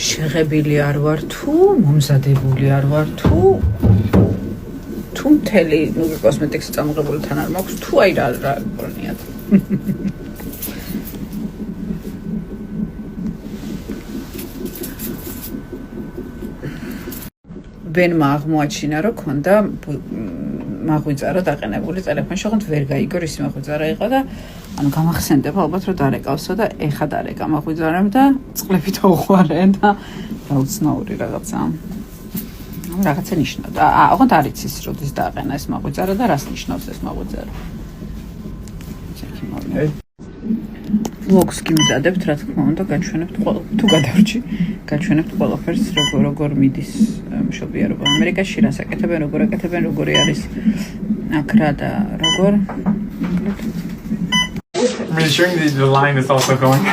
შეღებილი არ ვარ თუ მომზადებული არ ვარ თუ მთელი კოსმეტიკსი წამოღებული თან არ მაქვს თუ აი რა გქონიათ ბენმა აღმოაჩინა რომ ქონდა მაღვიძარა დაყენებული ტელეფონში, ოღონდ ვერ გაიგო ისი მაღვიძარა იყო და ანუ გამახსენდება ალბათ რომ დარეკავსო და ეხა დარეკა მაღვიძარამ და წყლებით აუღვარენ და დაუცნაური რაღაცა. რაღაცა ნიშნავდა. ოღონდ არ იცის როდის დააყენა ეს მაღვიძარა და რას ნიშნავს ეს მაღვიძარა. Vlogs გიმზადებთ, რა თქმა უნდა, გაჩვენებთ თუ გადარჩი, გაჩვენებთ ყველაფერს, როგორ მიდის მშობიარობა ამერიკაში, რას აკეთებენ, როგორ აკეთებენ, როგორი არის აქ რა და როგორ. I'm ensuring the line is also going.